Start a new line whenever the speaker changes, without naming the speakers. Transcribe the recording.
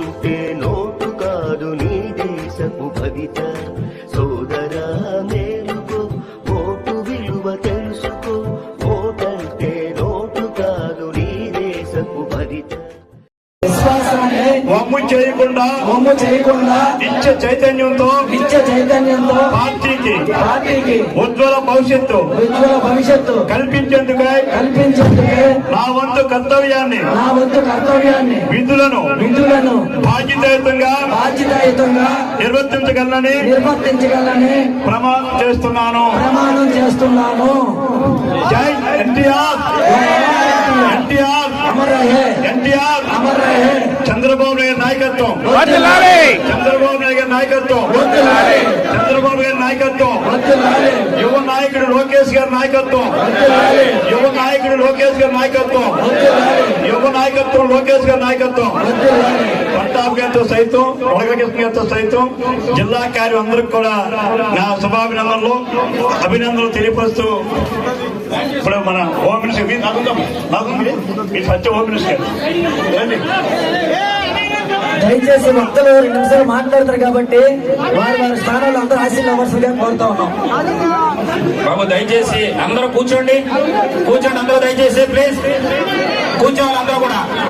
ఓటంటే note కాదు నీ దేశపు భవిత. సోదరా మేలుకో, ఓటు విలువ తెలుసుకో. ఓటంటే నోటు కాదు నీ దేశపు భవిత.
విశ్వాసాన్ని
వమ్ము చేయకుండా నిత్య చైతన్యంతో పార్టీకి ఉజ్వల భవిష్యత్తు కల్పించేందుకే నా వంతు కర్తవ్యాన్ని విధులను బాధ్యతాయుతంగా నిర్వర్తించగలనని ప్రమాణం చేస్తున్నాను. జై ఎన్టీఆర్. ఎన్టీఆర్ చంద్రబాబు నాయుడు నాయకత్వం. చంద్రబాబు నాయుడు నాయకత్వం. చంద్రబాబు గారి నాయకత్వం. యువ నాయకుడు లోకేష్ గారి నాయకత్వం. యువ నాయకుడు లోకేష్ గారి నాయకత్వం. యువ నాయకత్వం లోకేష్ గారి నాయకత్వం. పట్టాభి గారితో సైతం, వడగకృష్ణ గారితో సైతం జిల్లా కార్యమందరికి కూడా నా శుభాభినందనలు, అభినందనలు తెలియపరుస్తూ ఇప్పుడు మన హోమ్ మినిస్టర్ మీ సత్య హోమ్ మినిస్టర్
దయచేసి భక్తులు 2 నిమిషాలు మాట్లాడతారు కాబట్టి వారి స్థానంలో అందరూ ఆశీర్వదించవలసిందిగా కోరుతా ఉన్నాం.
బాబు దయచేసి అందరూ కూర్చోండి. అందరూ దయచేసి ప్లీజ్ కూర్చోవాలి అందరూ కూడా.